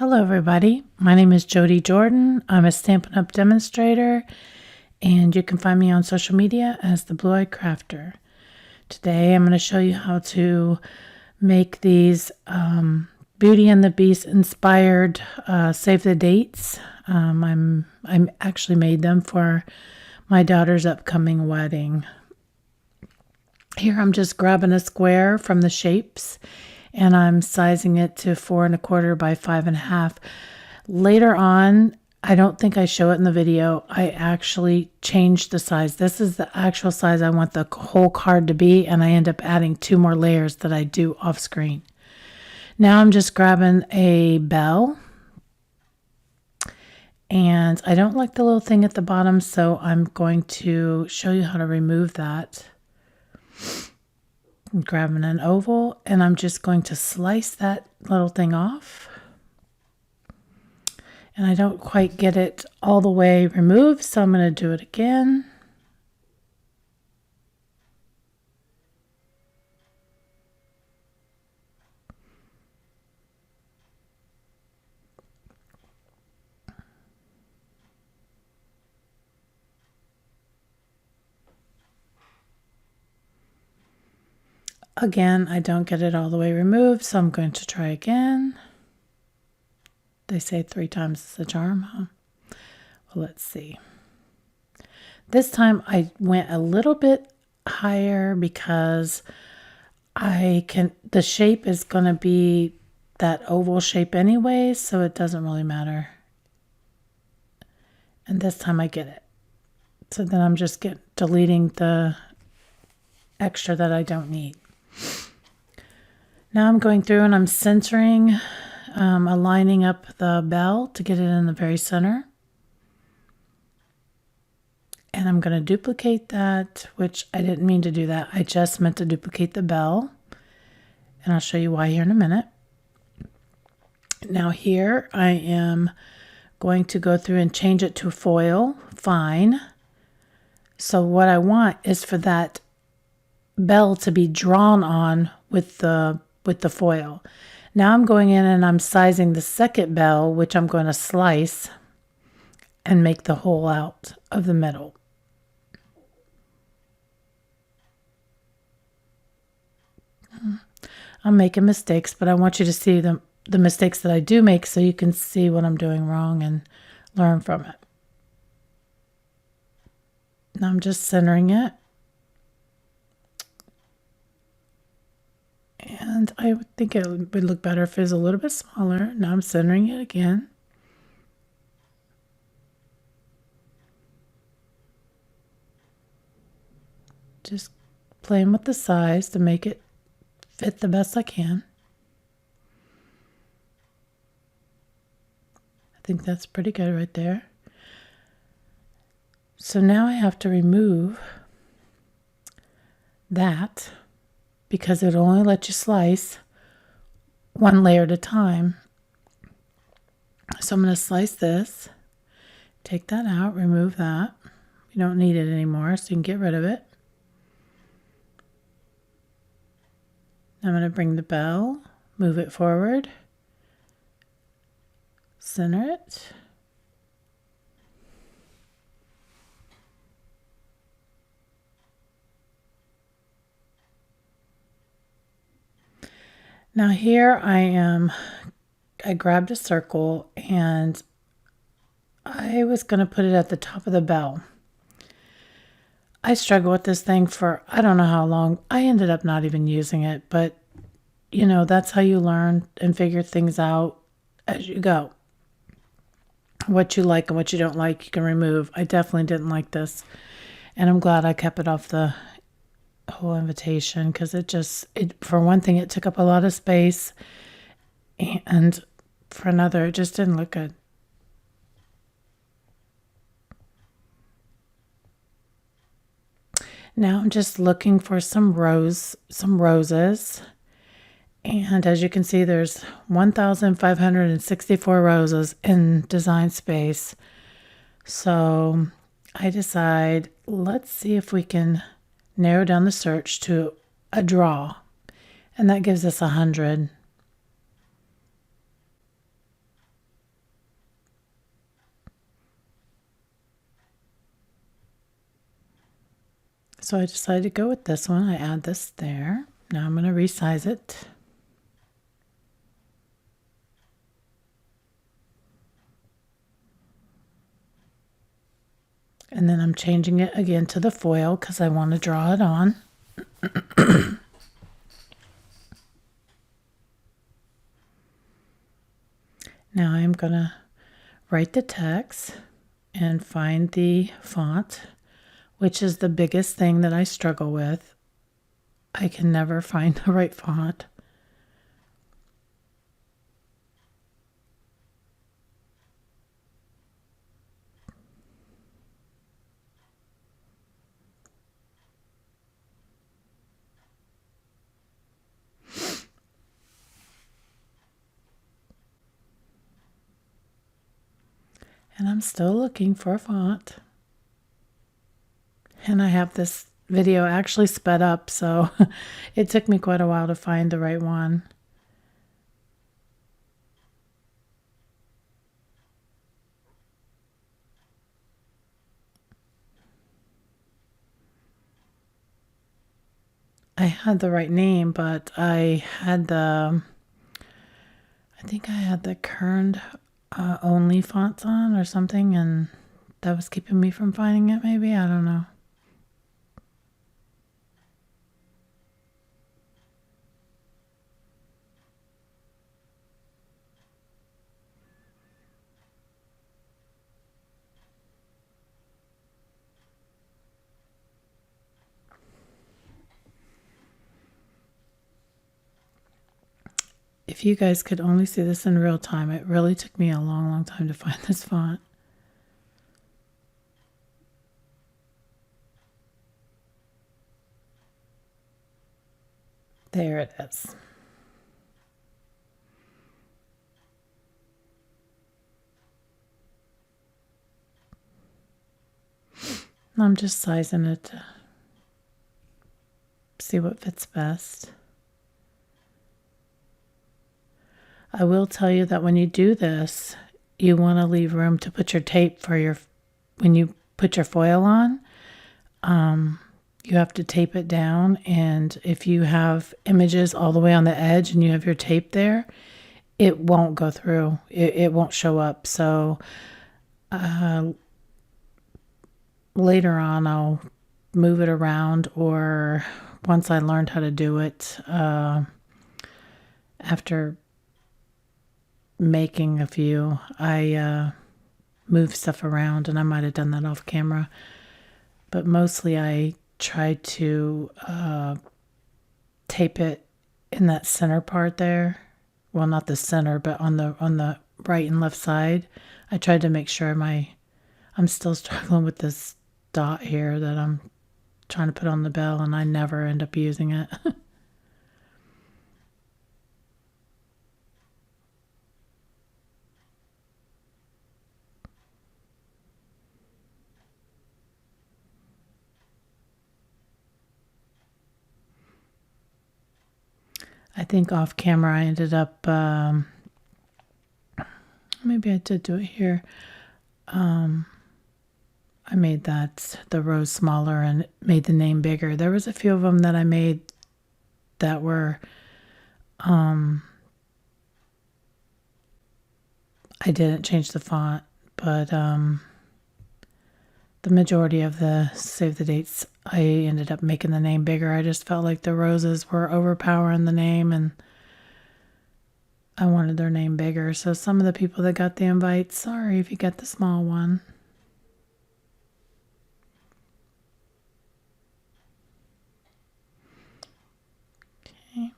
Hello everybody, my name is Jodie Jordan. I'm a Stampin' Up! Demonstrator and you can find me on social media as the Blue Eyed Crafter. Today I'm going to show you how to make these Beauty and the Beast inspired save the dates. I actually made them for my daughter's upcoming wedding. Here I'm just grabbing a square from the shapes and I'm sizing it to 4 1/4 by 5 1/2. Later on, I don't think I show it in the video, I actually changed the size. This is the actual size I want the whole card to be, and I end up adding 2 more layers that I do off screen. Now I'm just grabbing a bell, and I don't like the little thing at the bottom, so I'm going to show you how to remove that. I'm grabbing an oval and I'm just going to slice that little thing off. And I don't quite get it all the way removed, so I'm going to do it again. Again, I don't get it all the way removed, so I'm going to try again. They say 3 times is the charm, huh? Well, let's see. This time I went a little bit higher because the shape is going to be that oval shape anyway, so it doesn't really matter. And this time I get it. So then I'm just deleting the extra that I don't need. Now I'm going through and I'm centering, aligning up the bell to get it in the very center. And I'm going to duplicate that, which I didn't mean to do that. I just meant to duplicate the bell. And I'll show you why here in a minute. Now here I am going to go through and change it to foil, fine. So what I want is for that bell to be drawn on with the foil. Now I'm going in and I'm sizing the second bell, which I'm going to slice and make the hole out of the middle. I'm making mistakes, but I want you to see the mistakes that I do make so you can see what I'm doing wrong and learn from it. Now I'm just centering it. And I would think it would look better if it was a little bit smaller. Now I'm centering it again. Just playing with the size to make it fit the best I can. I think that's pretty good right there. So now I have to remove that, because it'll only let you slice 1 layer at a time. So I'm going to slice this, take that out, remove that. You don't need it anymore, so you can get rid of it. I'm going to bring the bell, move it forward, center it. Now here I grabbed a circle and I was going to put it at the top of the bell. I struggled with this thing for I don't know how long. I ended up not even using it, but you know, that's how you learn and figure things out as you go. What you like and what you don't like, you can remove. I definitely didn't like this, and I'm glad I kept it off the whole invitation, because for one thing, it took up a lot of space, and for another, it just didn't look good. Now I'm just looking for some roses, and as you can see, there's 1,564 roses in design space. So I decide, let's see if we can narrow down the search to a draw, and that gives us 100. So I decided to go with this one. I add this there. Now I'm going to resize it. And then I'm changing it again to the foil because I want to draw it on. Now I'm going to write the text and find the font, which is the biggest thing that I struggle with. I can never find the right font. And I'm still looking for a font. And I have this video actually sped up, so it took me quite a while to find the right one. I had the right name, but I think I had the Kern only fonts on or something, and that was keeping me from finding it, maybe. I don't know. If you guys could only see this in real time, it really took me a long, long time to find this font. There it is. I'm just sizing it to see what fits best. I will tell you that when you do this, you want to leave room to put your tape for when you put your foil on. You have to tape it down, and if you have images all the way on the edge and you have your tape there, it won't go through. It won't show up. So later on, I'll move it around, or once I learned how to do it, after making a few, I move stuff around, and I might have done that off camera. But mostly I try to tape it in that center part there. Well, not the center, but on the right and left side. I tried to make sure I'm still struggling with this dot here that I'm trying to put on the bell, and I never end up using it. I think off camera I ended up, maybe I did do it here. I made the rows smaller and made the name bigger. There was a few of them that I made that were, I didn't change the font, but the majority of the save the dates, I ended up making the name bigger. I just felt like the roses were overpowering the name, and I wanted their name bigger. So some of the people that got the invite, sorry if you got the small one. Okay.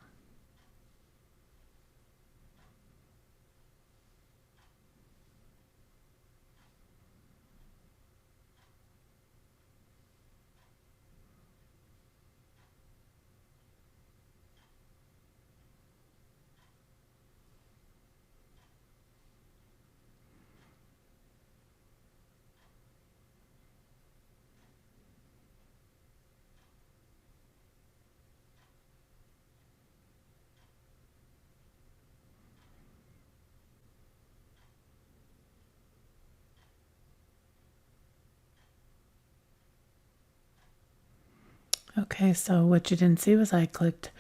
Okay, so what you didn't see was I clicked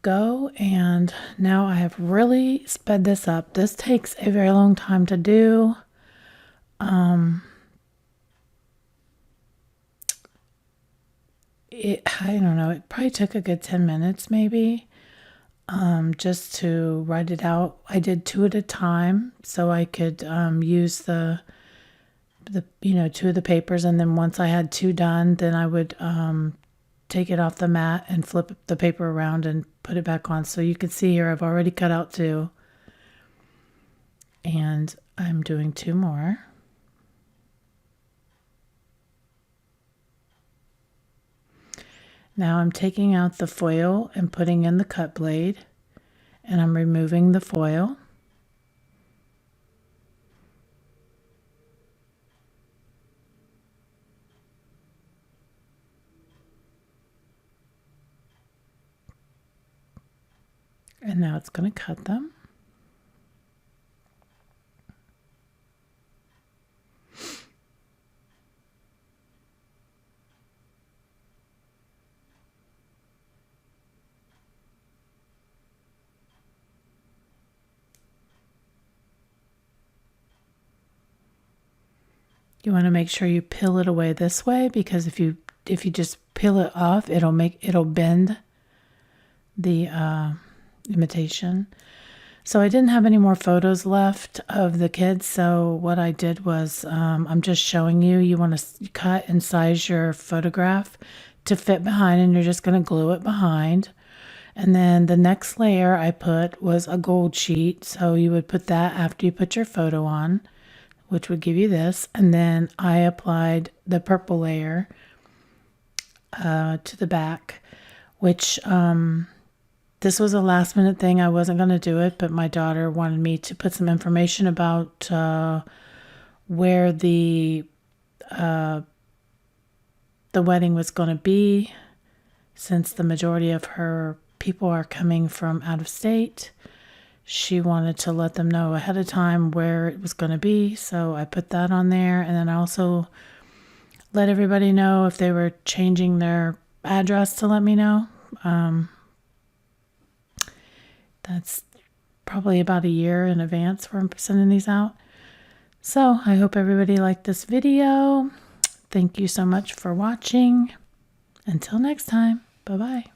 go, and now I have really sped this up. This takes a very long time to do. I don't know, it probably took a good 10 minutes maybe, just to write it out. I did 2 at a time so I could use the two of the papers, and then once I had 2 done, then I would take it off the mat and flip the paper around and put it back on. So you can see here I've already cut out 2, and I'm doing 2 more. Now I'm taking out the foil and putting in the cut blade, and I'm removing the foil. And now it's going to cut them. You want to make sure you peel it away this way, because if you just peel it off, it'll bend the imitation. So I didn't have any more photos left of the kids, so what I did was I'm just showing you. You want to cut and size your photograph to fit behind, and you're just going to glue it behind. And then the next layer I put was a gold sheet, so you would put that after you put your photo on, which would give you this. And then I applied the purple layer to the back, which this was a last minute thing. I wasn't going to do it, but my daughter wanted me to put some information about where the wedding was going to be, since the majority of her people are coming from out of state. She wanted to let them know ahead of time where it was going to be, so I put that on there. And then I also let everybody know if they were changing their address to let me know. That's probably about a year in advance where I'm sending these out. So I hope everybody liked this video. Thank you so much for watching. Until next time, bye-bye.